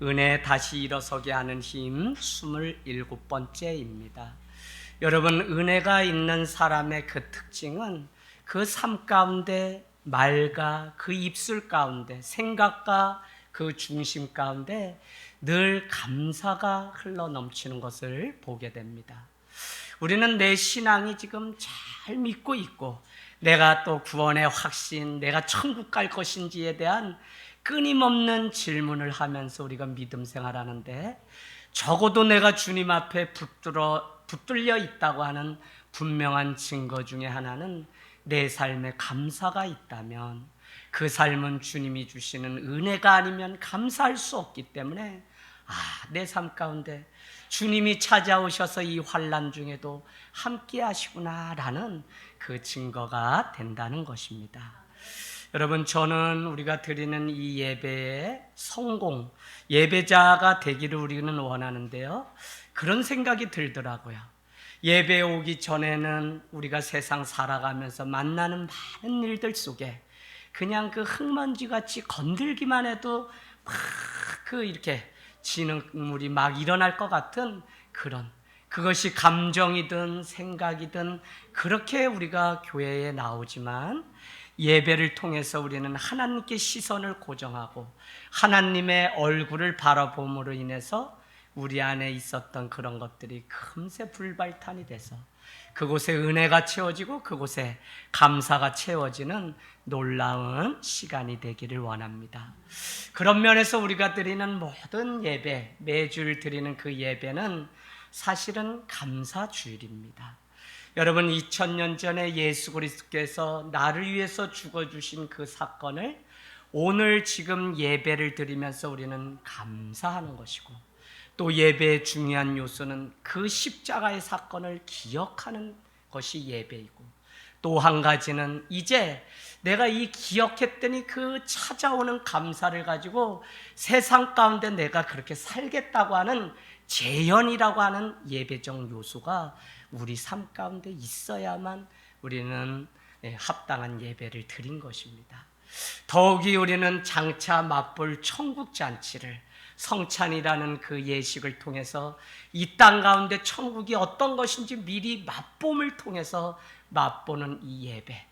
은혜 다시 일어서게 하는 힘 27번째입니다. 여러분, 은혜가 있는 사람의 그 특징은 그 삶 가운데 말과 그 입술 가운데 생각과 그 중심 가운데 늘 감사가 흘러 넘치는 것을 보게 됩니다. 우리는 내 신앙이 지금 잘 믿고 있고 내가 또 구원의 확신, 내가 천국 갈 것인지에 대한 끊임없는 질문을 하면서 우리가 믿음 생활하는데, 적어도 내가 주님 앞에 붙들려 있다고 하는 분명한 증거 중에 하나는 내 삶에 감사가 있다면, 그 삶은 주님이 주시는 은혜가 아니면 감사할 수 없기 때문에 내 삶 가운데 주님이 찾아오셔서 이 환난 중에도 함께 하시구나라는 그 증거가 된다는 것입니다. 여러분, 저는 우리가 드리는 이 예배의 성공, 예배자가 되기를 우리는 원하는데요, 그런 생각이 들더라고요. 예배에 오기 전에는 우리가 세상 살아가면서 만나는 많은 일들 속에 그냥 그 흙먼지같이 건들기만 해도 막 이렇게 진흙물이 막 일어날 것 같은 그것이 감정이든 생각이든 그렇게 우리가 교회에 나오지만, 예배를 통해서 우리는 하나님께 시선을 고정하고 하나님의 얼굴을 바라봄으로 인해서 우리 안에 있었던 그런 것들이 금세 불발탄이 돼서 그곳에 은혜가 채워지고 그곳에 감사가 채워지는 놀라운 시간이 되기를 원합니다. 그런 면에서 우리가 드리는 모든 예배, 매주 드리는 그 예배는 사실은 감사주일입니다. 여러분, 2000년 전에 예수 그리스도께서 나를 위해서 죽어주신 그 사건을 오늘 지금 예배를 드리면서 우리는 감사하는 것이고, 또 예배의 중요한 요소는 그 십자가의 사건을 기억하는 것이 예배이고, 또 한 가지는 이제 내가 이 기억했더니 그 찾아오는 감사를 가지고 세상 가운데 내가 그렇게 살겠다고 하는 재현이라고 하는 예배적 요소가 우리 삶 가운데 있어야만 우리는 합당한 예배를 드린 것입니다. 더욱이 우리는 장차 맛볼 천국 잔치를, 성찬이라는 그 예식을 통해서 이 땅 가운데 천국이 어떤 것인지 미리 맛봄을 통해서 맛보는 이 예배,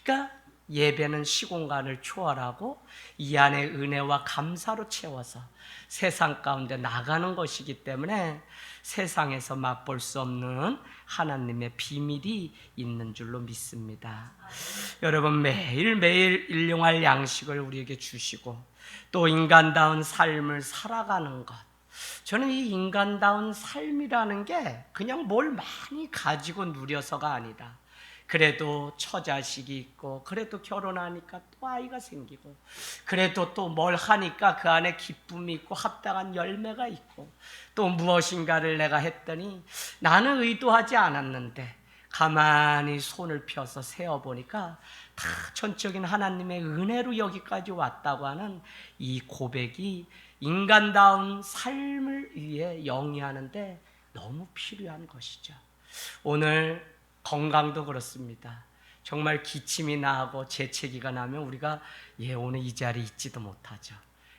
그러니까 예배는 시공간을 초월하고 이 안에 은혜와 감사로 채워서 세상 가운데 나가는 것이기 때문에 세상에서 맛볼 수 없는 하나님의 비밀이 있는 줄로 믿습니다. 여러분, 매일매일 일용할 양식을 우리에게 주시고 또 인간다운 삶을 살아가는 것, 저는 이 인간다운 삶이라는 게 그냥 뭘 많이 가지고 누려서가 아니라, 그래도 처자식이 있고, 그래도 결혼하니까 또 아이가 생기고, 그래도 또 뭘 하니까 그 안에 기쁨이 있고 합당한 열매가 있고, 또 무엇인가를 내가 했더니 나는 의도하지 않았는데 가만히 손을 펴서 세어보니까 다 전적인 하나님의 은혜로 여기까지 왔다고 하는 이 고백이 인간다운 삶을 위해 영위하는데 너무 필요한 것이죠. 오늘 건강도 그렇습니다. 정말 기침이 나고 재채기가 나면 우리가 오늘 이 자리에 있지도 못하죠.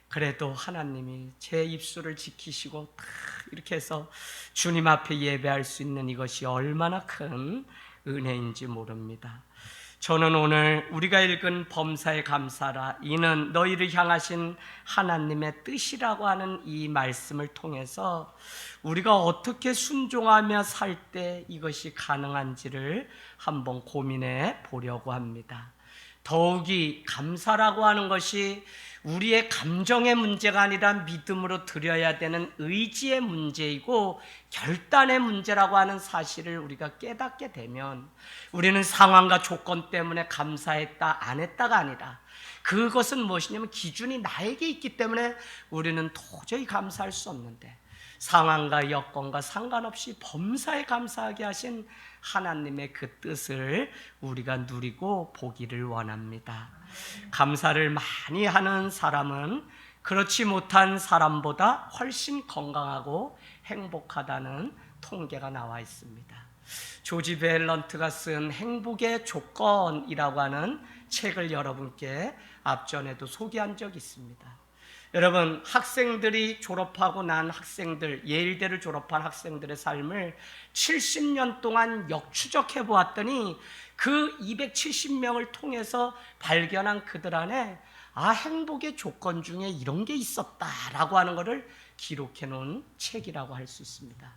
그래도 하나님이 제 입술을 지키시고 이렇게 해서 주님 앞에 예배할 수 있는 이것이 얼마나 큰 은혜인지 모릅니다. 저는 오늘 우리가 읽은 범사에 감사라, 이는 너희를 향하신 하나님의 뜻이라고 하는 이 말씀을 통해서 우리가 어떻게 순종하며 살 때 이것이 가능한지를 한번 고민해 보려고 합니다. 더욱이 감사라고 하는 것이 우리의 감정의 문제가 아니라 믿음으로 드려야 되는 의지의 문제이고 결단의 문제라고 하는 사실을 우리가 깨닫게 되면, 우리는 상황과 조건 때문에 감사했다 안 했다가 아니라 그것은 무엇이냐면 기준이 나에게 있기 때문에 우리는 도저히 감사할 수 없는데, 상황과 여건과 상관없이 범사에 감사하게 하신 하나님의 그 뜻을 우리가 누리고 보기를 원합니다. 감사를 많이 하는 사람은 그렇지 못한 사람보다 훨씬 건강하고 행복하다는 통계가 나와 있습니다. 조지 벨런트가 쓴 행복의 조건이라고 하는 책을 여러분께 앞전에도 소개한 적이 있습니다. 여러분, 학생들이 졸업하고 난 학생들, 예일대를 졸업한 학생들의 삶을 70년 동안 역추적해 보았더니 그 270명을 통해서 발견한 그들 안에 행복의 조건 중에 이런 게 있었다라고 하는 것을 기록해 놓은 책이라고 할 수 있습니다.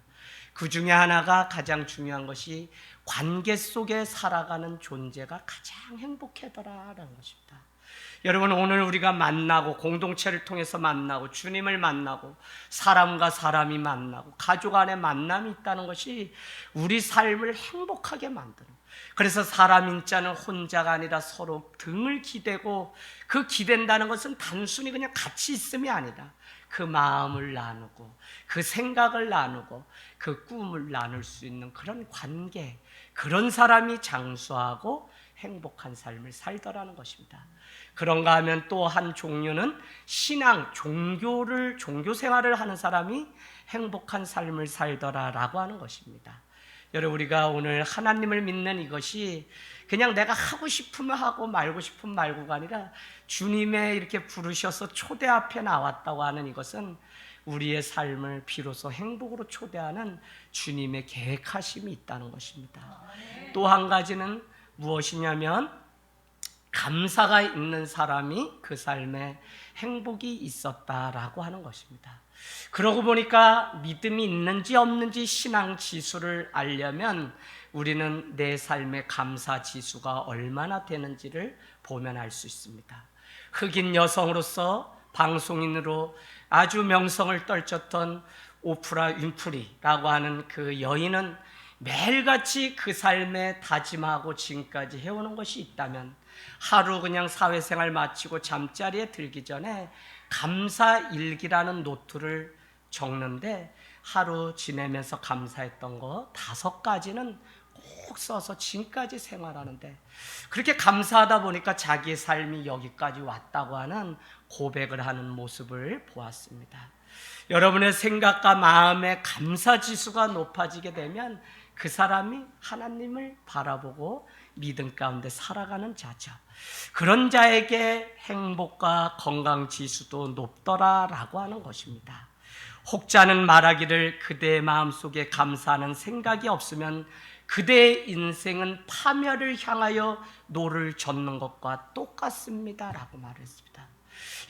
그 중에 하나가 가장 중요한 것이 관계 속에 살아가는 존재가 가장 행복하더라라는 것입니다. 여러분, 오늘 우리가 만나고 공동체를 통해서 만나고 주님을 만나고 사람과 사람이 만나고 가족 안에 만남이 있다는 것이 우리 삶을 행복하게 만드는, 그래서 사람인 자는 혼자가 아니라 서로 등을 기대고, 그 기댄다는 것은 단순히 그냥 같이 있음이 아니라 그 마음을 나누고 그 생각을 나누고 그 꿈을 나눌 수 있는 그런 관계, 그런 사람이 장수하고 행복한 삶을 살더라는 것입니다. 그런가 하면 또 한 종류는 신앙, 종교 생활을 하는 사람이 행복한 삶을 살더라라고 하는 것입니다. 여러분, 우리가 오늘 하나님을 믿는 이것이 그냥 내가 하고 싶으면 하고 말고 싶으면 말고가 아니라 주님의 이렇게 부르셔서 초대 앞에 나왔다고 하는 이것은 우리의 삶을 비로소 행복으로 초대하는 주님의 계획하심이 있다는 것입니다. 또 한 가지는 무엇이냐면 감사가 있는 사람이 그 삶에 행복이 있었다라고 하는 것입니다. 그러고 보니까 믿음이 있는지 없는지 신앙 지수를 알려면 우리는 내 삶의 감사 지수가 얼마나 되는지를 보면 알 수 있습니다. 흑인 여성으로서 방송인으로 아주 명성을 떨쳤던 오프라 윈프리라고 하는 그 여인은 매일같이 그 삶에 다짐하고 지금까지 해오는 것이 있다면 하루 그냥 사회생활 마치고 잠자리에 들기 전에 감사일기라는 노트를 적는데 하루 지내면서 감사했던 거 5가지는 꼭 써서 지금까지 생활하는데, 그렇게 감사하다 보니까 자기의 삶이 여기까지 왔다고 하는 고백을 하는 모습을 보았습니다. 여러분의 생각과 마음의 감사 지수가 높아지게 되면 그 사람이 하나님을 바라보고 믿음 가운데 살아가는 자죠. 그런 자에게 행복과 건강 지수도 높더라라고 하는 것입니다. 혹자는 말하기를 그대의 마음속에 감사하는 생각이 없으면 그대의 인생은 파멸을 향하여 노를 젓는 것과 똑같습니다 라고 말했습니다.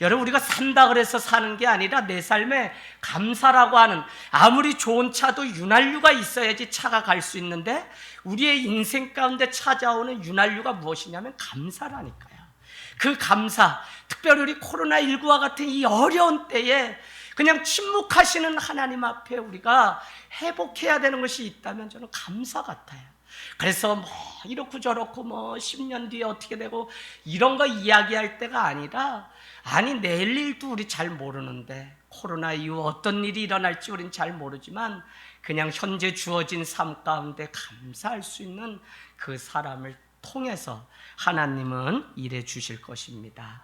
여러분, 우리가 산다 그래서 사는 게 아니라 내 삶에 감사라고 하는, 아무리 좋은 차도 윤활유가 있어야지 차가 갈 수 있는데 우리의 인생 가운데 찾아오는 윤활유가 무엇이냐면 감사라니까요. 그 감사, 특별히 우리 코로나19와 같은 이 어려운 때에 그냥 침묵하시는 하나님 앞에 우리가 회복해야 되는 것이 있다면 저는 감사 같아요. 그래서 이렇고 저렇고 10년 뒤에 어떻게 되고 이런 거 이야기할 때가 아니라, 아니 내일 일도 우리 잘 모르는데 코로나 이후 어떤 일이 일어날지 우린 잘 모르지만 그냥 현재 주어진 삶 가운데 감사할 수 있는 그 사람을 통해서 하나님은 일해 주실 것입니다.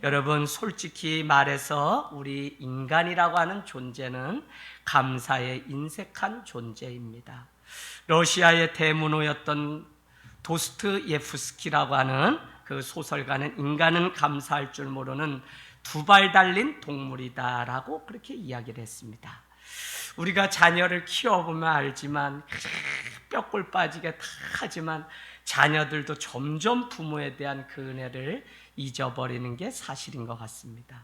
여러분, 솔직히 말해서 우리 인간이라고 하는 존재는 감사에 인색한 존재입니다. 러시아의 대문호였던 도스토옙스키라고 하는 그 소설가는 인간은 감사할 줄 모르는 2발 달린 동물이다라고 그렇게 이야기를 했습니다. 우리가 자녀를 키워보면 알지만 뼈골 빠지게 다 하지만 자녀들도 점점 부모에 대한 그 은혜를 잊어버리는 게 사실인 것 같습니다.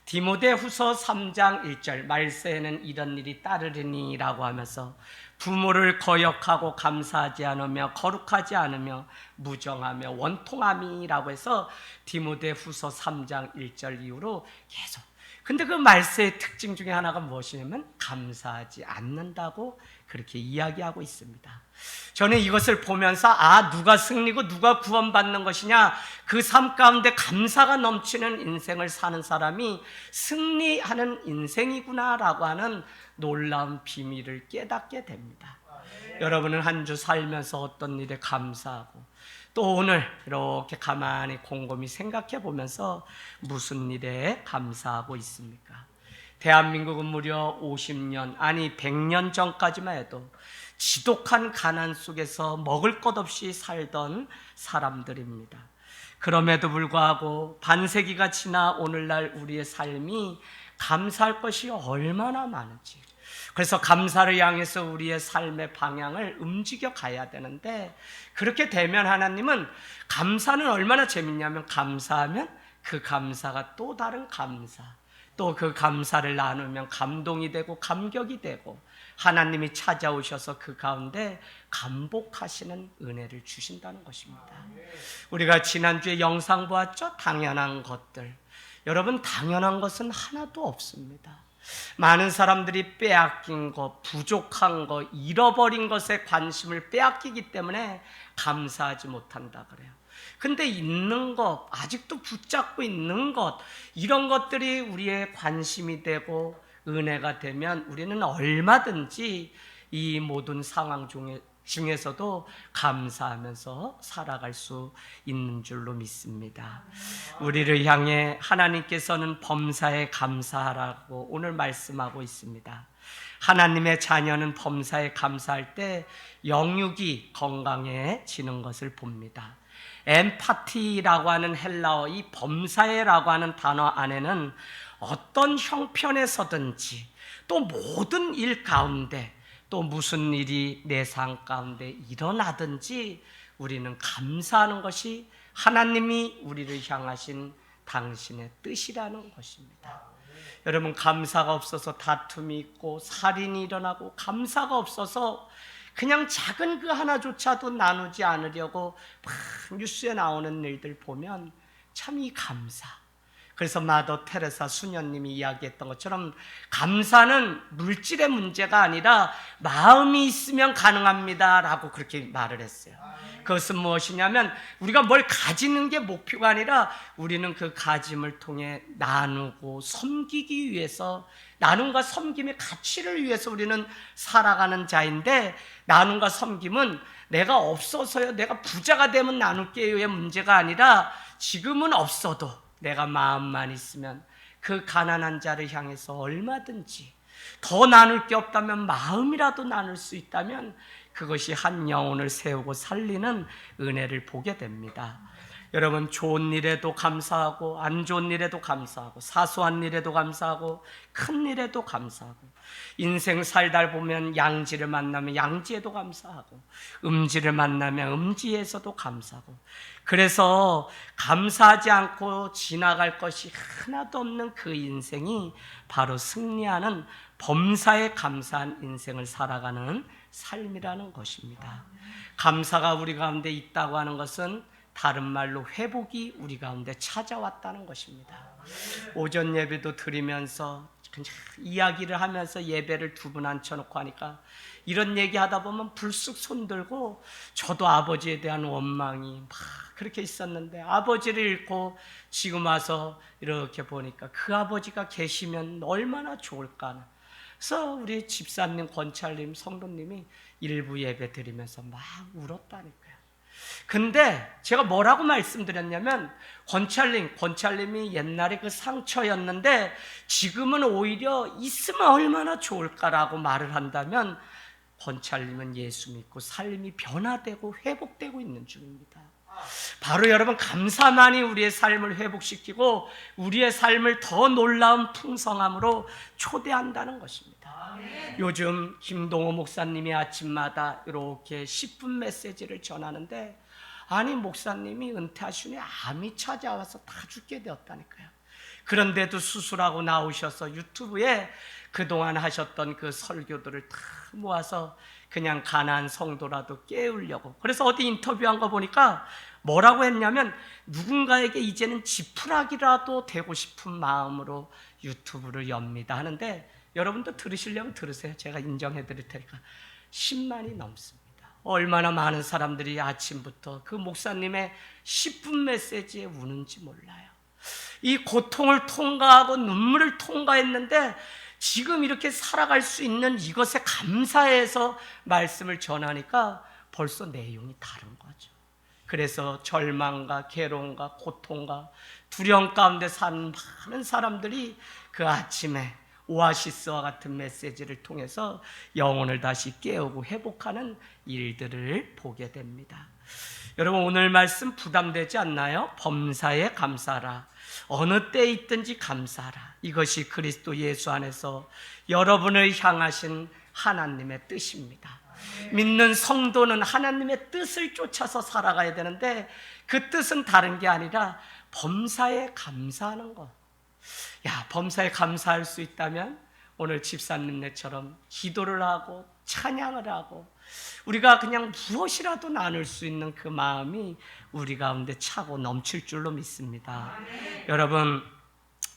디모데후서 3장 1절 말세에는 이런 일이 따르리니 라고 하면서 부모를 거역하고 감사하지 않으며 거룩하지 않으며 무정하며 원통함이라고 해서 디모데후서 3장 1절 이후로 계속, 근데 그 말세의 특징 중에 하나가 무엇이냐면 감사하지 않는다고 그렇게 이야기하고 있습니다. 저는 이것을 보면서 누가 승리고 누가 구원받는 것이냐, 그 삶 가운데 감사가 넘치는 인생을 사는 사람이 승리하는 인생이구나라고 하는 놀라운 비밀을 깨닫게 됩니다. 여러분은 한 주 살면서 어떤 일에 감사하고 또 오늘 이렇게 가만히 곰곰이 생각해 보면서 무슨 일에 감사하고 있습니까? 대한민국은 무려 50년, 아니 100년 전까지만 해도 지독한 가난 속에서 먹을 것 없이 살던 사람들입니다. 그럼에도 불구하고 반세기가 지나 오늘날 우리의 삶이 감사할 것이 얼마나 많은지, 그래서 감사를 향해서 우리의 삶의 방향을 움직여 가야 되는데, 그렇게 되면 하나님은, 감사는 얼마나 재밌냐면 감사하면 그 감사가 또 다른 감사, 또 그 감사를 나누면 감동이 되고 감격이 되고 하나님이 찾아오셔서 그 가운데 감복하시는 은혜를 주신다는 것입니다. 우리가 지난주에 영상 보았죠? 당연한 것들. 여러분, 당연한 것은 하나도 없습니다. 많은 사람들이 빼앗긴 것, 부족한 것, 잃어버린 것에 관심을 빼앗기기 때문에 감사하지 못한다 그래요. 근데 있는 것, 아직도 붙잡고 있는 것, 이런 것들이 우리의 관심이 되고 은혜가 되면 우리는 얼마든지 이 모든 상황 중에서도 감사하면서 살아갈 수 있는 줄로 믿습니다. 우리를 향해 하나님께서는 범사에 감사하라고 오늘 말씀하고 있습니다. 하나님의 자녀는 범사에 감사할 때 영육이 건강해지는 것을 봅니다. 엠파티라고 하는 헬라어 이 범사에라고 하는 단어 안에는 어떤 형편에서든지 또 모든 일 가운데 또 무슨 일이 내 삶 가운데 일어나든지 우리는 감사하는 것이 하나님이 우리를 향하신 당신의 뜻이라는 것입니다. 여러분, 감사가 없어서 다툼이 있고 살인이 일어나고, 감사가 없어서 그냥 작은 그 하나조차도 나누지 않으려고 막 뉴스에 나오는 일들 보면 참 이 감사. 그래서 마더 테레사 수녀님이 이야기했던 것처럼 감사는 물질의 문제가 아니라 마음이 있으면 가능합니다 라고 그렇게 말을 했어요. 그것은 무엇이냐면 우리가 뭘 가지는 게 목표가 아니라 우리는 그 가짐을 통해 나누고 섬기기 위해서, 나눔과 섬김의 가치를 위해서 우리는 살아가는 자인데, 나눔과 섬김은 내가 없어서요, 내가 부자가 되면 나눌게요의 문제가 아니라 지금은 없어도 내가 마음만 있으면 그 가난한 자를 향해서 얼마든지, 더 나눌 게 없다면 마음이라도 나눌 수 있다면 그것이 한 영혼을 세우고 살리는 은혜를 보게 됩니다. 여러분, 좋은 일에도 감사하고 안 좋은 일에도 감사하고 사소한 일에도 감사하고 큰 일에도 감사하고, 인생 살다 보면 양지를 만나면 양지에도 감사하고 음지를 만나면 음지에서도 감사하고, 그래서 감사하지 않고 지나갈 것이 하나도 없는 그 인생이 바로 승리하는 범사에 감사한 인생을 살아가는 삶이라는 것입니다. 감사가 우리 가운데 있다고 하는 것은 다른 말로 회복이 우리 가운데 찾아왔다는 것입니다. 오전 예배도 드리면서 그냥 이야기를 하면서 예배를 두 분 앉혀놓고 하니까 이런 얘기하다 보면 불쑥 손들고, 저도 아버지에 대한 원망이 막 그렇게 있었는데 아버지를 잃고 지금 와서 이렇게 보니까 그 아버지가 계시면 얼마나 좋을까. 그래서 우리 집사님, 권찰님, 성도님이 일부 예배 드리면서 막 울었다니까요. 근데 제가 뭐라고 말씀드렸냐면, 권찰님이 옛날에 그 상처였는데 지금은 오히려 있으면 얼마나 좋을까라고 말을 한다면, 권찰님은 예수 믿고 삶이 변화되고 회복되고 있는 중입니다. 바로 여러분, 감사만이 우리의 삶을 회복시키고 우리의 삶을 더 놀라운 풍성함으로 초대한다는 것입니다. 요즘 김동호 목사님이 아침마다 이렇게 10분 메시지를 전하는데, 아니 목사님이 은퇴하시니 암이 찾아와서 다 죽게 되었다니까요. 그런데도 수술하고 나오셔서 유튜브에 그동안 하셨던 그 설교들을 다 모아서 그냥 가난한 성도라도 깨우려고, 그래서 어디 인터뷰한 거 보니까 뭐라고 했냐면, 누군가에게 이제는 지푸라기라도 되고 싶은 마음으로 유튜브를 엽니다 하는데, 여러분도 들으시려면 들으세요. 제가 인정해 드릴 테니까 10만이 넘습니다. 얼마나 많은 사람들이 아침부터 그 목사님의 10분 메시지에 우는지 몰라요. 이 고통을 통과하고 눈물을 통과했는데 지금 이렇게 살아갈 수 있는 이것에 감사해서 말씀을 전하니까 벌써 내용이 다른 거죠. 그래서 절망과 괴로움과 고통과 두려움 가운데 사는 많은 사람들이 그 아침에 오아시스와 같은 메시지를 통해서 영혼을 다시 깨우고 회복하는 일들을 보게 됩니다. 여러분, 오늘 말씀 부담되지 않나요? 범사에 감사하라. 어느 때 있든지 감사하라. 이것이 그리스도 예수 안에서 여러분을 향하신 하나님의 뜻입니다. 믿는 성도는 하나님의 뜻을 쫓아서 살아가야 되는데 그 뜻은 다른 게 아니라 범사에 감사하는 것. 범사에 감사할 수 있다면 오늘 집사님네처럼 기도를 하고 찬양을 하고 우리가 그냥 무엇이라도 나눌 수 있는 그 마음이 우리 가운데 차고 넘칠 줄로 믿습니다. 여러분,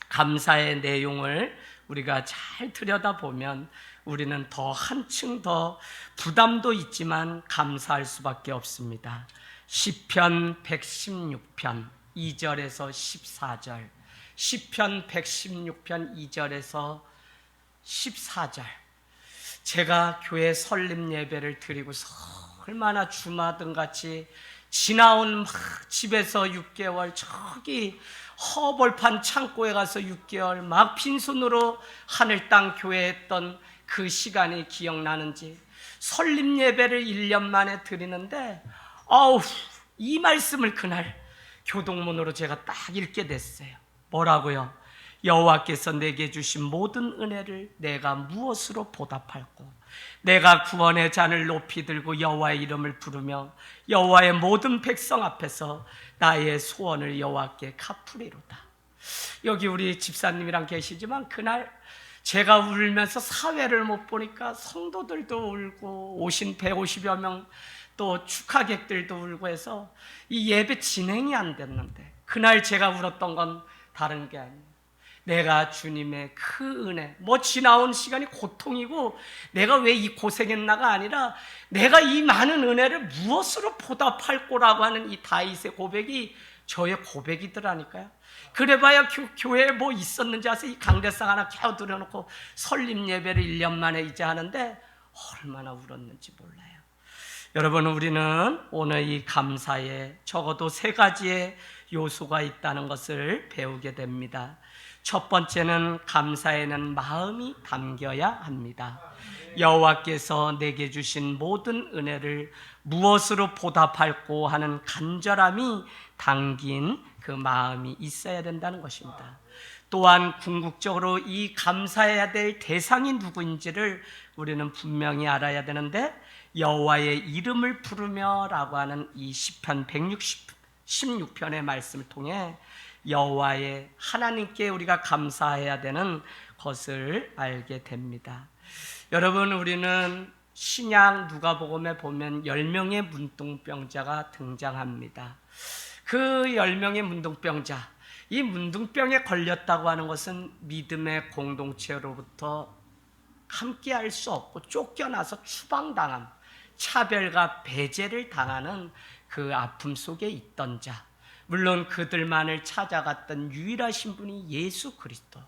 감사의 내용을 우리가 잘 들여다보면 우리는 더 한층 더 부담도 있지만 감사할 수밖에 없습니다. 시편 116편 2절에서 14절, 시편 116편 2절에서 14절. 제가 교회 설립 예배를 드리고서 얼마나 주마등같이 지나온 막 집에서 6개월, 저기 허벌판 창고에 가서 6개월 막 빈손으로 하늘 땅 교회했던 그 시간이 기억나는지, 설립 예배를 1년 만에 드리는데 이 말씀을 그날 교동문으로 제가 딱 읽게 됐어요. 뭐라고요? 여호와께서 내게 주신 모든 은혜를 내가 무엇으로 보답할꼬? 내가 구원의 잔을 높이 들고 여호와의 이름을 부르며 여호와의 모든 백성 앞에서 나의 소원을 여호와께 갚으리로다. 여기 우리 집사님이랑 계시지만 그날 제가 울면서 사회를 못 보니까 성도들도 울고 오신 150여 명 또 축하객들도 울고 해서 이 예배 진행이 안 됐는데, 그날 제가 울었던 건 다른 게 아니에요. 내가 주님의 그 은혜, 지나온 시간이 고통이고 내가 왜 이 고생했나가 아니라 내가 이 많은 은혜를 무엇으로 보답할 거라고 하는 이 다윗의 고백이 저의 고백이더라니까요. 그래봐야 교회에 뭐 있었는지 아세요? 이 강대상 하나 켜들여놓고 설립 예배를 1년 만에 이제 하는데 얼마나 울었는지 몰라요. 여러분, 우리는 오늘 이 감사에 적어도 3가지의 요소가 있다는 것을 배우게 됩니다. 첫 번째는 감사에는 마음이 담겨야 합니다. 여호와께서 내게 주신 모든 은혜를 무엇으로 보답할꼬 하는 간절함이 담긴 그 마음이 있어야 된다는 것입니다. 또한 궁극적으로 이 감사해야 될 대상이 누구인지를 우리는 분명히 알아야 되는데, 여호와의 이름을 부르며 라고 하는 이 시편 116편의 말씀을 통해 여호와의 하나님께 우리가 감사해야 되는 것을 알게 됩니다. 여러분, 우리는 신약 누가복음에 보면 10명의 문둥병자가 등장합니다. 그 10명의 문둥병자, 이 문둥병에 걸렸다고 하는 것은 믿음의 공동체로부터 함께할 수 없고 쫓겨나서 추방당함, 차별과 배제를 당하는 그 아픔 속에 있던 자, 물론 그들만을 찾아갔던 유일하신 분이 예수 그리스도.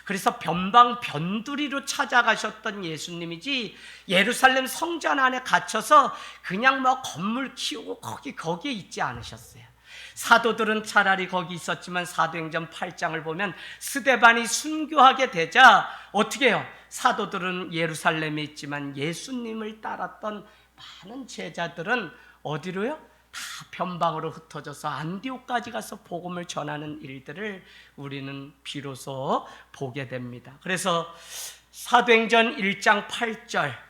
그래서 변방 변두리로 찾아가셨던 예수님이지 예루살렘 성전 안에 갇혀서 그냥 건물 키우고 거기에 있지 않으셨어요. 사도들은 차라리 거기 있었지만 사도행전 8장을 보면 스데반이 순교하게 되자 어떻게 해요? 사도들은 예루살렘에 있지만 예수님을 따랐던 많은 제자들은 어디로요? 다 변방으로 흩어져서 안디옥까지 가서 복음을 전하는 일들을 우리는 비로소 보게 됩니다. 그래서 사도행전 1장 8절,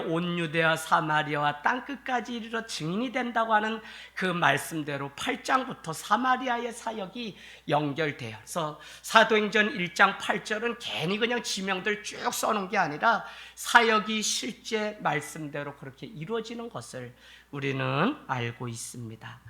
온 유대와 사마리아와 땅끝까지 이르러 증인이 된다고 하는 그 말씀대로 8장부터 사마리아의 사역이 연결돼요. 그래서 사도행전 1장 8절은 괜히 그냥 지명들 쭉 써놓은 게 아니라 사역이 실제 말씀대로 그렇게 이루어지는 것을 우리는 알고 있습니다.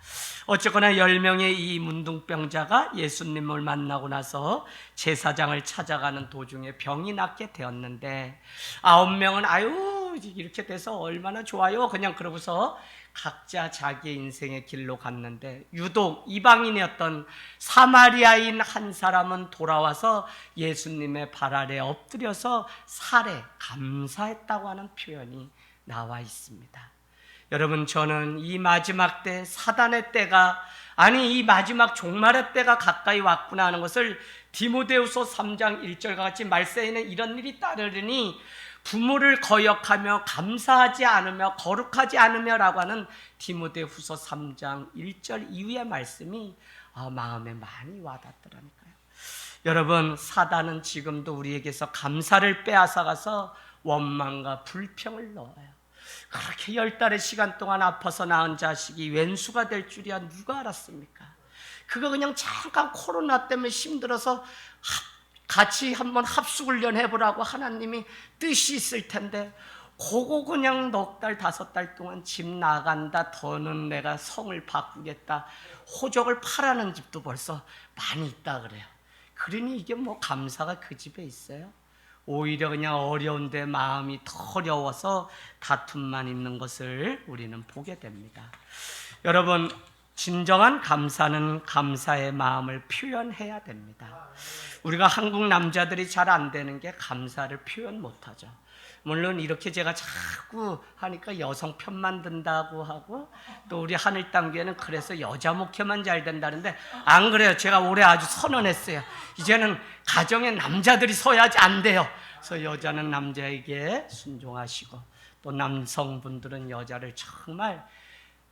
어쨌거나 10명의 이 문둥병자가 예수님을 만나고 나서 제사장을 찾아가는 도중에 병이 낫게 되었는데 9명은 아유 이렇게 돼서 얼마나 좋아요 그냥 그러고서 각자 자기의 인생의 길로 갔는데, 유독 이방인이었던 사마리아인 한 사람은 돌아와서 예수님의 발 아래 엎드려서 살에 감사했다고 하는 표현이 나와 있습니다. 여러분, 저는 이 마지막 때 사단의 때가 아니 이 마지막 종말의 때가 가까이 왔구나 하는 것을 디모데후서 3장 1절과 같이 말세에는 이런 일이 따르리니 부모를 거역하며 감사하지 않으며 거룩하지 않으며라고 하는 디모데후서 3장 1절 이후의 말씀이 마음에 많이 와닿더라니까요. 여러분, 사단은 지금도 우리에게서 감사를 빼앗아가서 원망과 불평을 넣어요. 그렇게 10달의 시간 동안 아파서 낳은 자식이 왼수가 될 줄이야 누가 알았습니까? 그거 그냥 잠깐 코로나 때문에 힘들어서 같이 한번 합숙훈련 해보라고 하나님이 뜻이 있을 텐데 그거 그냥 넉 달, 5달 동안 집 나간다, 더는 내가 성을 바꾸겠다, 호적을 파라는 집도 벌써 많이 있다 그래요. 그러니 이게 뭐 감사가 그 집에 있어요? 오히려 그냥 어려운데 마음이 더 어려워서 다툼만 있는 것을 우리는 보게 됩니다. 여러분, 진정한 감사는 감사의 마음을 표현해야 됩니다. 우리가 한국 남자들이 잘 안 되는 게 감사를 표현 못하죠. 물론 이렇게 제가 자꾸 하니까 여성 편만 든다고 하고 또 우리 하늘땅교회는 그래서 여자 목회만 잘 된다는데 안 그래요. 제가 올해 아주 선언했어요. 이제는 가정에 남자들이 서야지 안 돼요. 그래서 여자는 남자에게 순종하시고 또 남성분들은 여자를 정말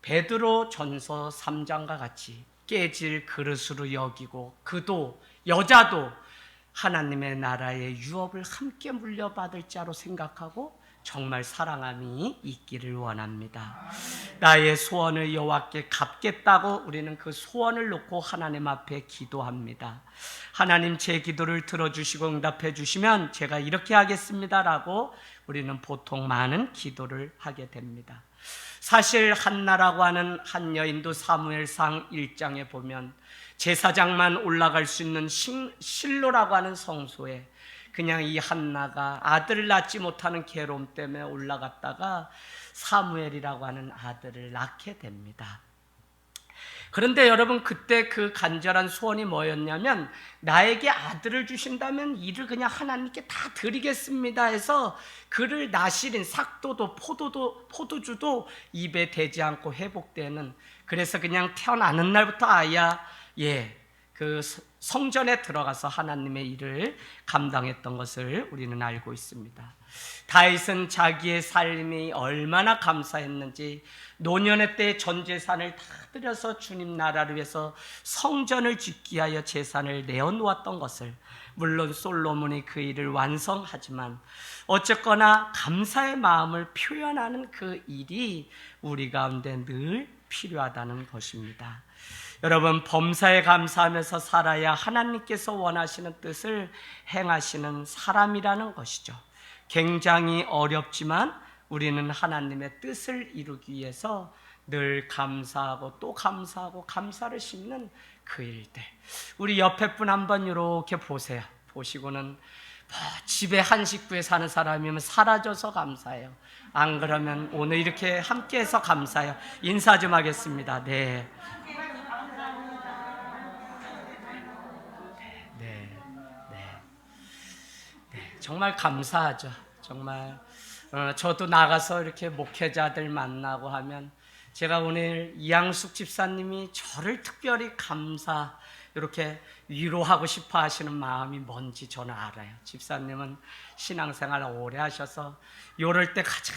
베드로 전서 3장과 같이 깨질 그릇으로 여기고 그도 여자도 하나님의 나라의 유업을 함께 물려받을 자로 생각하고 정말 사랑함이 있기를 원합니다. 나의 소원을 여호와께 갚겠다고 우리는 그 소원을 놓고 하나님 앞에 기도합니다. 하나님 제 기도를 들어주시고 응답해 주시면 제가 이렇게 하겠습니다라고 우리는 보통 많은 기도를 하게 됩니다. 사실 한나라고 하는 한 여인도 사무엘상 1장에 보면 제사장만 올라갈 수 있는 실로라고 하는 성소에 그냥 이 한나가 아들을 낳지 못하는 괴로움 때문에 올라갔다가 사무엘이라고 하는 아들을 낳게 됩니다. 그런데 여러분, 그때 그 간절한 소원이 뭐였냐면 나에게 아들을 주신다면 이를 그냥 하나님께 다 드리겠습니다 해서 그를 나시린 삭도도 포도주도 입에 대지 않고 회복되는, 그래서 그냥 태어나는 날부터 그 성전에 들어가서 하나님의 일을 감당했던 것을 우리는 알고 있습니다. 다윗은 자기의 삶이 얼마나 감사했는지 노년의 때에 전 재산을 다 들여서 주님 나라를 위해서 성전을 짓기 위하여 재산을 내어놓았던 것을, 물론 솔로몬이 그 일을 완성하지만 어쨌거나 감사의 마음을 표현하는 그 일이 우리 가운데 늘 필요하다는 것입니다. 여러분, 범사에 감사하면서 살아야 하나님께서 원하시는 뜻을 행하시는 사람이라는 것이죠. 굉장히 어렵지만 우리는 하나님의 뜻을 이루기 위해서 늘 감사하고 또 감사하고 감사를 심는 그 일들. 우리 옆에 분 한번 이렇게 보세요. 보시고는 집에 한 식구에 사는 사람이면 사라져서 감사해요. 안 그러면 오늘 이렇게 함께해서 감사해요. 인사 좀 하겠습니다. 네. 정말 감사하죠. 정말 저도 나가서 이렇게 목회자들 만나고 하면 제가 오늘 이양숙 집사님이 저를 특별히 이렇게 위로하고 싶어 하시는 마음이 뭔지 저는 알아요. 집사님은 신앙생활 오래 하셔서 요럴 때 가장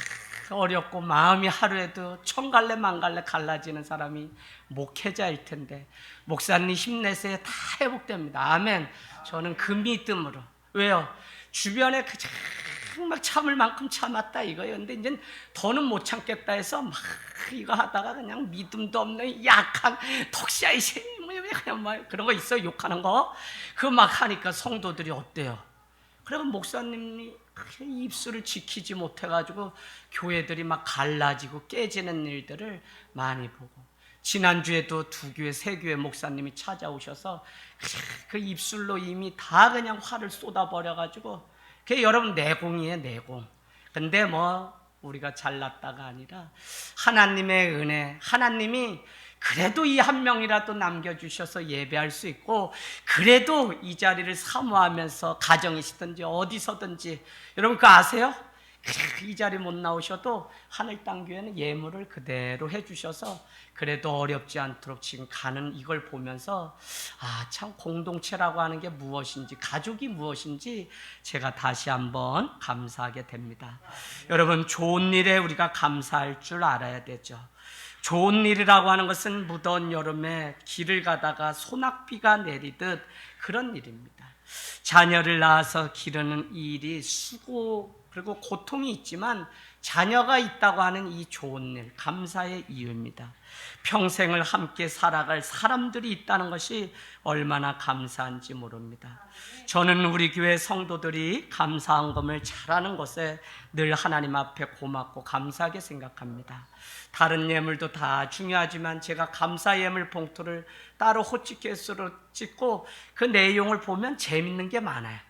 어렵고 마음이 하루에도 천갈래 만갈래 갈라지는 사람이 목회자일 텐데 목사님 힘내세요. 다 회복됩니다. 아멘. 저는 그 믿음으로. 왜요? 주변에 막 참을 만큼 참았다 이거예요. 근데 이제 더는 못 참겠다 해서 막 이거 하다가 그냥 믿음도 없는 약한 톡샤이 그냥 막 그런 거 있어요. 욕하는 거. 그거 막 하니까 성도들이 어때요? 그리고 목사님이 입술을 지키지 못해가지고 교회들이 막 갈라지고 깨지는 일들을 많이 보고, 지난주에도 2교회, 3교회 목사님이 찾아오셔서 그 입술로 이미 다 그냥 화를 쏟아버려가지고, 그게 여러분 내공이에요, 내공. 근데 뭐 우리가 잘났다가 아니라 하나님의 은혜, 하나님이 그래도 이 한 명이라도 남겨주셔서 예배할 수 있고, 그래도 이 자리를 사모하면서 가정이시든지 어디서든지, 여러분 그거 아세요? 이 자리 못 나오셔도 하늘 땅 교회는 예물을 그대로 해주셔서 그래도 어렵지 않도록 지금 가는 이걸 보면서 참 공동체라고 하는 게 무엇인지, 가족이 무엇인지 제가 다시 한번 감사하게 됩니다. 여러분, 좋은 일에 우리가 감사할 줄 알아야 되죠. 좋은 일이라고 하는 것은 무더운 여름에 길을 가다가 소낙비가 내리듯 그런 일입니다. 자녀를 낳아서 기르는 이 일이 수고 그리고 고통이 있지만 자녀가 있다고 하는 이 좋은 일, 감사의 이유입니다. 평생을 함께 살아갈 사람들이 있다는 것이 얼마나 감사한지 모릅니다. 저는 우리 교회 성도들이 감사헌금을 잘하는 것에 늘 하나님 앞에 고맙고 감사하게 생각합니다. 다른 예물도 다 중요하지만 제가 감사 예물 봉투를 따로 호치케이스로 찍고 그 내용을 보면 재밌는 게 많아요.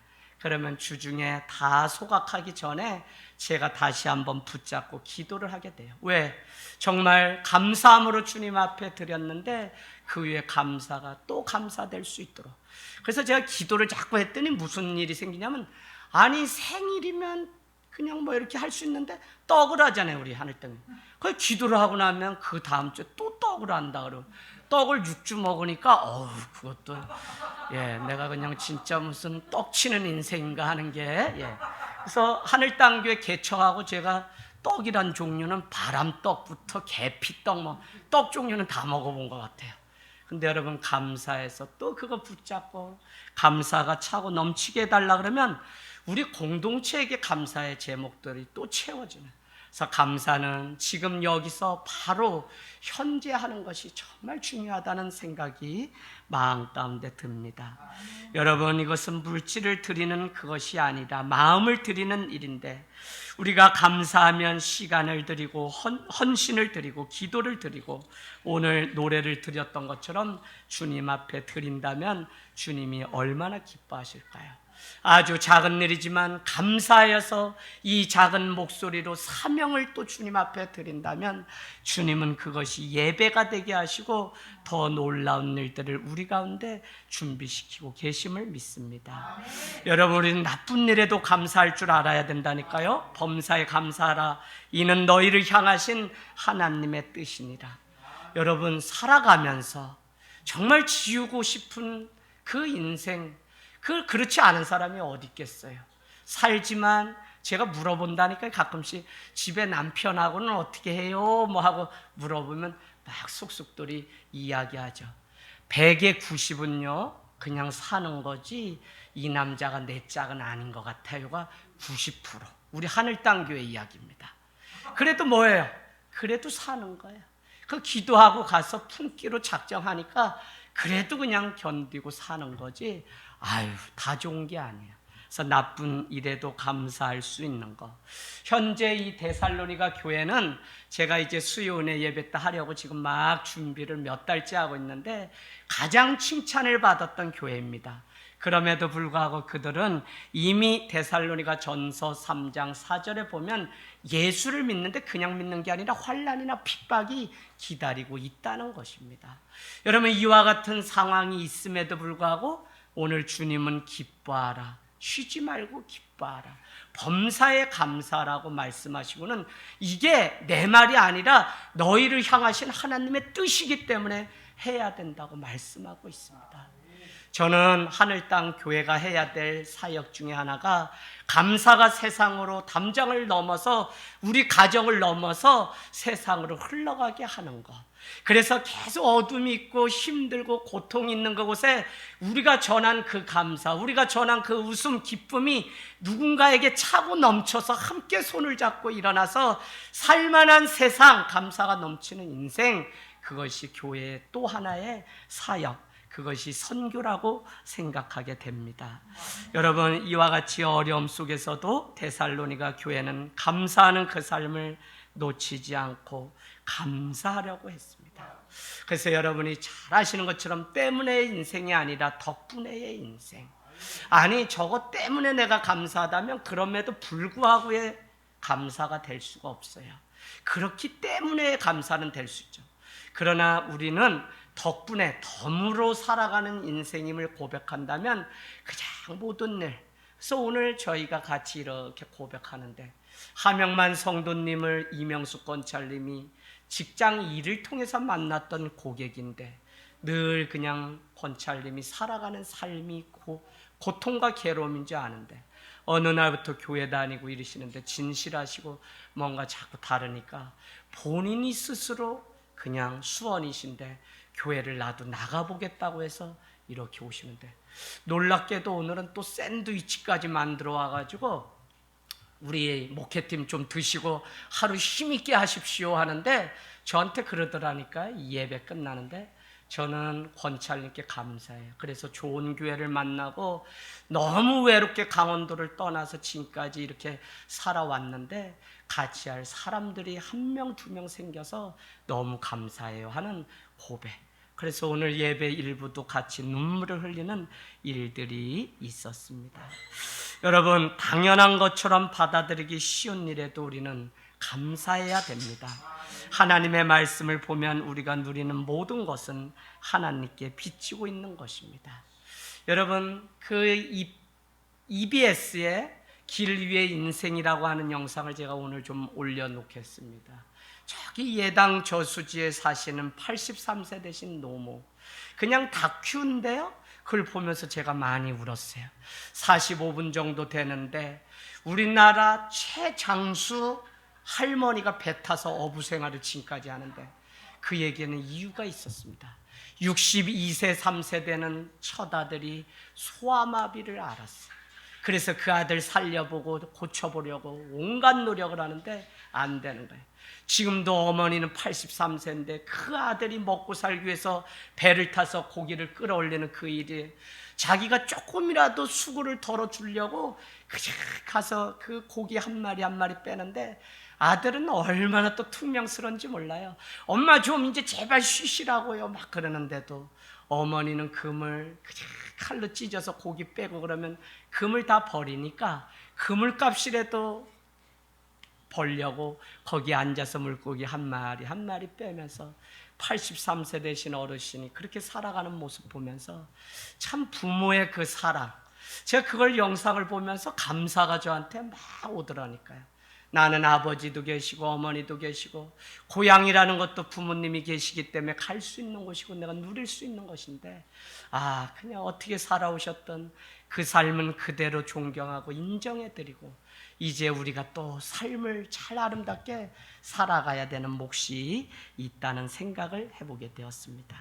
그러면 주중에 다 소각하기 전에 제가 다시 한번 붙잡고 기도를 하게 돼요. 왜? 정말 감사함으로 주님 앞에 드렸는데 그 위에 감사가 또 감사될 수 있도록. 그래서 제가 기도를 자꾸 했더니 무슨 일이 생기냐면, 아니 생일이면 그냥 뭐 이렇게 할 수 있는데 떡을 하잖아요, 우리 하늘땅에. 그 기도를 하고 나면 그 다음 주에 또 떡을 한다 그러고, 떡을 6주 먹으니까 그것도 내가 그냥 진짜 무슨 떡치는 인생인가 하는 게 그래서 하늘땅교회 개척하고 제가 떡이란 종류는 바람떡부터 계피떡 떡 종류는 다 먹어본 것 같아요. 근데 여러분, 감사해서 또 그거 붙잡고 감사가 차고 넘치게 해달라 그러면 우리 공동체에게 감사의 제목들이 또 채워지는. 그래서 감사는 지금 여기서 바로 현재 하는 것이 정말 중요하다는 생각이 마음 가운데 듭니다. 여러분, 이것은 물질을 드리는 그것이 아니라 마음을 드리는 일인데, 우리가 감사하면 시간을 드리고 헌신을 드리고 기도를 드리고 오늘 노래를 드렸던 것처럼 주님 앞에 드린다면 주님이 얼마나 기뻐하실까요? 아주 작은 일이지만 감사하여서 이 작은 목소리로 사명을 또 주님 앞에 드린다면 주님은 그것이 예배가 되게 하시고 더 놀라운 일들을 우리 가운데 준비시키고 계심을 믿습니다. 여러분, 우리는 나쁜 일에도 감사할 줄 알아야 된다니까요. 범사에 감사하라. 이는 너희를 향하신 하나님의 뜻이니라. 여러분, 살아가면서 정말 지우고 싶은 그 인생, 그렇지 않은 사람이 어디 있겠어요. 살지만 제가 물어본다니까 가끔씩 집에 남편하고는 어떻게 해요? 하고 물어보면 막 쑥쑥들이 이야기하죠. 100에 90은요 그냥 사는 거지 이 남자가 내 짝은 아닌 것 같아요가 90%. 우리 하늘땅교회 이야기입니다. 그래도 뭐예요? 그래도 사는 거예요. 그 기도하고 가서 품기로 작정하니까 그래도 그냥 견디고 사는 거지 다 좋은 게 아니에요. 그래서 나쁜 일에도 감사할 수 있는 거. 현재 이 데살로니가 교회는 제가 이제 수요은혜 예배 때 하려고 지금 막 준비를 몇 달째 하고 있는데 가장 칭찬을 받았던 교회입니다. 그럼에도 불구하고 그들은 이미 데살로니가 전서 3장 4절에 보면 예수를 믿는데 그냥 믿는 게 아니라 환난이나 핍박이 기다리고 있다는 것입니다. 여러분, 이와 같은 상황이 있음에도 불구하고 오늘 주님은 기뻐하라, 쉬지 말고 기뻐하라, 범사에 감사라고 말씀하시고는 이게 내 말이 아니라 너희를 향하신 하나님의 뜻이기 때문에 해야 된다고 말씀하고 있습니다. 저는 하늘 땅 교회가 해야 될 사역 중에 하나가 감사가 세상으로 담장을 넘어서 우리 가정을 넘어서 세상으로 흘러가게 하는 것. 그래서 계속 어둠이 있고 힘들고 고통이 있는 그곳에 우리가 전한 그 감사, 우리가 전한 그 웃음, 기쁨이 누군가에게 차고 넘쳐서 함께 손을 잡고 일어나서 살만한 세상, 감사가 넘치는 인생, 그것이 교회의 또 하나의 사역, 그것이 선교라고 생각하게 됩니다. 여러분, 이와 같이 어려움 속에서도 데살로니가 교회는 감사하는 그 삶을 놓치지 않고 감사하려고 했습니다. 그래서 여러분이 잘 아시는 것처럼 때문에의 인생이 아니라 덕분에의 인생. 아니, 저것 때문에 내가 감사하다면 그럼에도 불구하고의 감사가 될 수가 없어요. 그렇기 때문에 감사는 될 수 있죠. 그러나 우리는 덕분에 덤으로 살아가는 인생임을 고백한다면 가장 모든 일. 그래서 오늘 저희가 같이 이렇게 고백하는데 하명만 성도님을 이명숙 권찰님이 직장 일을 통해서 만났던 고객인데 늘 그냥 권찰님이 살아가는 삶이 고통과 괴로움인 줄 아는데 어느 날부터 교회 다니고 이러시는데 진실하시고 뭔가 자꾸 다르니까 본인이 스스로 그냥 수원이신데 교회를 나도 나가보겠다고 해서 이렇게 오시는데, 놀랍게도 오늘은 또 샌드위치까지 만들어 와가지고 우리 목회팀 좀 드시고 하루 힘있게 하십시오 하는데 저한테 그러더라니까. 예배 끝나는데 저는 권찰님께 감사해요. 그래서 좋은 교회를 만나고 너무 외롭게 강원도를 떠나서 지금까지 이렇게 살아왔는데 같이 할 사람들이 한 명, 두 명 생겨서 너무 감사해요 하는 고백. 그래서 오늘 예배 일부도 같이 눈물을 흘리는 일들이 있었습니다. 여러분, 당연한 것처럼 받아들이기 쉬운 일에도 우리는 감사해야 됩니다. 하나님의 말씀을 보면 우리가 누리는 모든 것은 하나님께 비치고 있는 것입니다. 여러분, EBS의 길 위의 인생이라고 하는 영상을 제가 오늘 좀 올려놓겠습니다. 저기 예당 저수지에 사시는 83세 되신 노모, 그냥 다큐인데요, 그걸 보면서 제가 많이 울었어요. 45분 정도 되는데 우리나라 최장수 할머니가 배 타서 어부 생활을 지금까지 하는데 그에게는 이유가 있었습니다. 62세 3세 되는 첫아들이 소아마비를 앓았어요. 그래서 그 아들 살려보고 고쳐보려고 온갖 노력을 하는데 안 되는 거예요. 지금도 어머니는 83세인데 그 아들이 먹고 살기 위해서 배를 타서 고기를 끌어올리는 그 일이, 자기가 조금이라도 수고를 덜어주려고 그냥 가서 그 고기 한 마리 한 마리 빼는데 아들은 얼마나 또 퉁명스러운지 몰라요. 엄마 좀 이제 제발 쉬시라고요 막 그러는데도 어머니는 금을 그냥 칼로 찢어서 고기 빼고 그러면 금을 다 버리니까 그물값이라도 벌려고 거기 앉아서 물고기 한 마리 한 마리 빼면서 83세 되신 어르신이 그렇게 살아가는 모습 보면서 참 부모의 그 사랑, 제가 그걸 영상을 보면서 감사가 저한테 막 오더라니까요. 나는 아버지도 계시고 어머니도 계시고 고향이라는 것도 부모님이 계시기 때문에 갈 수 있는 곳이고 내가 누릴 수 있는 것인데, 그냥 어떻게 살아오셨던 그 삶은 그대로 존경하고 인정해드리고 이제 우리가 또 삶을 잘 아름답게 살아가야 되는 몫이 있다는 생각을 해보게 되었습니다.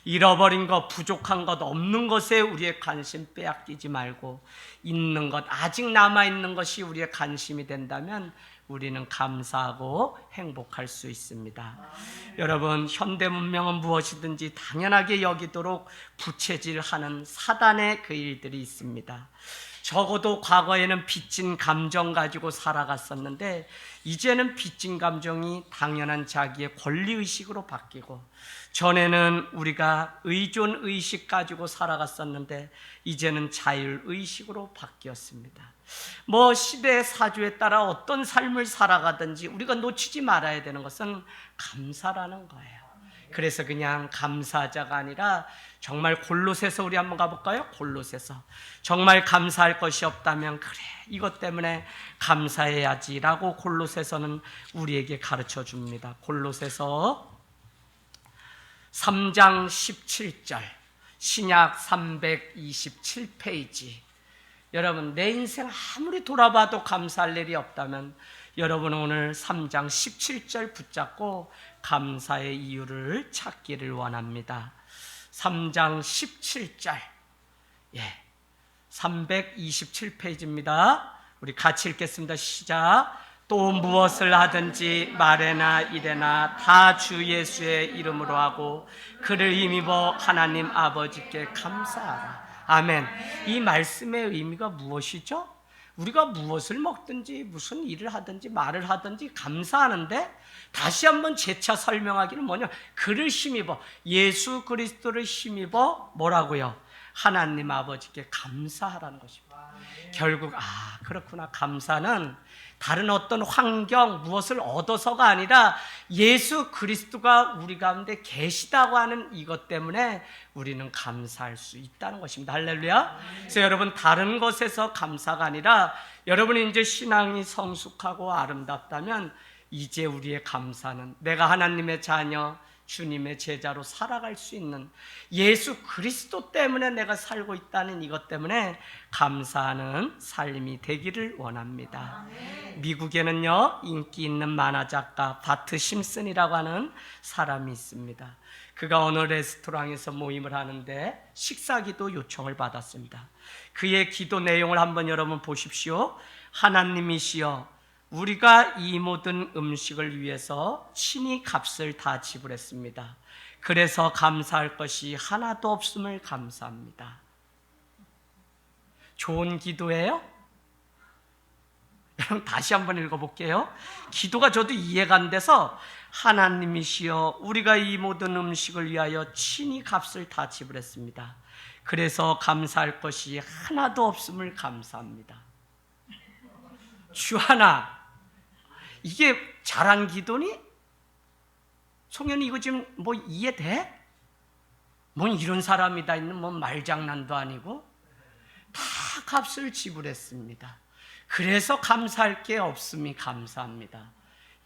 잃어버린 것, 부족한 것, 없는 것에 우리의 관심 빼앗기지 말고 있는 것, 아직 남아있는 것이 우리의 관심이 된다면 우리는 감사하고 행복할 수 있습니다. 여러분, 현대 문명은 무엇이든지 당연하게 여기도록 부채질하는 사단의 그 일들이 있습니다. 적어도 과거에는 빚진 감정 가지고 살아갔었는데 이제는 빚진 감정이 당연한 자기의 권리의식으로 바뀌고, 전에는 우리가 의존의식 가지고 살아갔었는데 이제는 자율의식으로 바뀌었습니다. 시대의 사주에 따라 어떤 삶을 살아가든지 우리가 놓치지 말아야 되는 것은 감사라는 거예요. 그래서 그냥 감사자가 아니라 정말 골로새서 우리 한번 가볼까요? 골로새서. 정말 감사할 것이 없다면 그래, 이것 때문에 감사해야지라고 골로새서는 우리에게 가르쳐 줍니다. 골로새서 3장 17절, 신약 327페이지. 여러분, 내 인생 아무리 돌아봐도 감사할 일이 없다면 여러분은 오늘 3장 17절 붙잡고 감사의 이유를 찾기를 원합니다. 3장 17절, 327페이지입니다. 우리 같이 읽겠습니다. 시작. 또 무엇을 하든지 말에나 이래나 다 주 예수의 이름으로 하고 그를 힘입어 하나님 아버지께 감사하라. 아멘. 이 말씀의 의미가 무엇이죠? 우리가 무엇을 먹든지 무슨 일을 하든지 말을 하든지 감사하는데, 다시 한번 재차 설명하기는 뭐냐, 그를 힘입어, 예수 그리스도를 힘입어 뭐라고요? 하나님 아버지께 감사하라는 것입니다. 결국 그렇구나. 감사는 다른 어떤 환경 무엇을 얻어서가 아니라 예수 그리스도가 우리 가운데 계시다고 하는 이것 때문에 우리는 감사할 수 있다는 것입니다. 할렐루야. 그래서 여러분, 다른 것에서 감사가 아니라 여러분이 이제 신앙이 성숙하고 아름답다면 이제 우리의 감사는 내가 하나님의 자녀, 주님의 제자로 살아갈 수 있는 예수 그리스도 때문에 내가 살고 있다는 이것 때문에 감사하는 삶이 되기를 원합니다. 미국에는요, 인기 있는 만화 작가 바트 심슨이라고 하는 사람이 있습니다. 그가 어느 레스토랑에서 모임을 하는데 식사기도 요청을 받았습니다. 그의 기도 내용을 한번 여러분 보십시오. 하나님이시여, 우리가 이 모든 음식을 위해서 친히 값을 다 지불했습니다. 그래서 감사할 것이 하나도 없음을 감사합니다. 좋은 기도예요? 여러분, 다시 한번 읽어볼게요. 기도가 저도 이해가 안 돼서, 하나님이시여, 우리가 이 모든 음식을 위하여 친히 값을 다 지불했습니다. 그래서 감사할 것이 하나도 없음을 감사합니다. 주 하나, 이게 잘한 기도니? 송현이 이거 지금 뭐 이해돼? 뭔 이런 사람이 다 있는 뭐 말장난도 아니고 다 값을 지불했습니다. 그래서 감사할 게 없음이 감사합니다.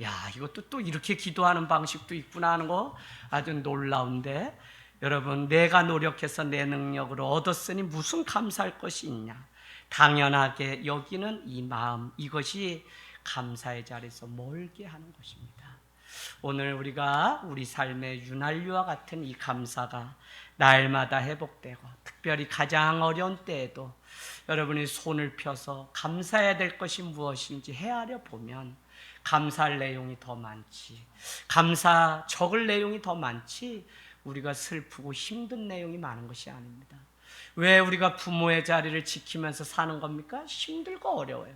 야, 이것도 또 이렇게 기도하는 방식도 있구나 하는 거 아주 놀라운데, 여러분, 내가 노력해서 내 능력으로 얻었으니 무슨 감사할 것이 있냐? 당연하게 여기는 이 마음, 이것이 감사의 자리에서 멀게 하는 것입니다. 오늘 우리가 우리 삶의 윤활유와 같은 이 감사가 날마다 회복되고, 특별히 가장 어려운 때에도 여러분이 손을 펴서 감사해야 될 것이 무엇인지 헤아려 보면 감사할 내용이 더 많지, 적을 내용이 더 많지, 우리가 슬프고 힘든 내용이 많은 것이 아닙니다. 왜 우리가 부모의 자리를 지키면서 사는 겁니까? 힘들고 어려워요.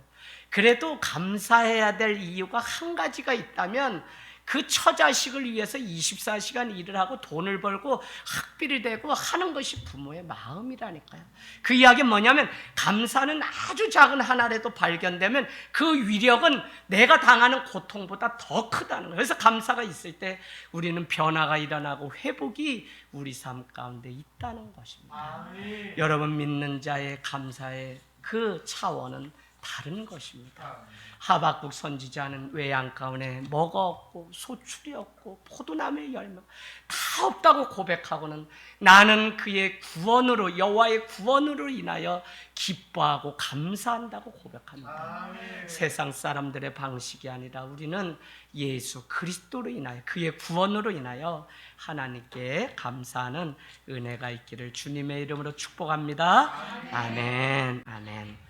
그래도 감사해야 될 이유가 한 가지가 있다면 그 처자식을 위해서 24시간 일을 하고 돈을 벌고 학비를 대고 하는 것이 부모의 마음이라니까요. 그 이야기는 뭐냐면, 감사는 아주 작은 하나라도 발견되면 그 위력은 내가 당하는 고통보다 더 크다는 거예요. 그래서 감사가 있을 때 우리는 변화가 일어나고 회복이 우리 삶 가운데 있다는 것입니다. 여러분, 믿는 자의 감사의 그 차원은 다른 것입니다. 하박국 선지자는 외양간에 뭐가 없고 소출이 없고 포도나무의 열매 다 없다고 고백하고는 나는 그의 구원으로, 여호와의 구원으로 인하여 기뻐하고 감사한다고 고백합니다. 세상 사람들의 방식이 아니라 우리는 예수 그리스도로 인하여, 그의 구원으로 인하여 하나님께 감사하는 은혜가 있기를 주님의 이름으로 축복합니다. 아멘. 아멘.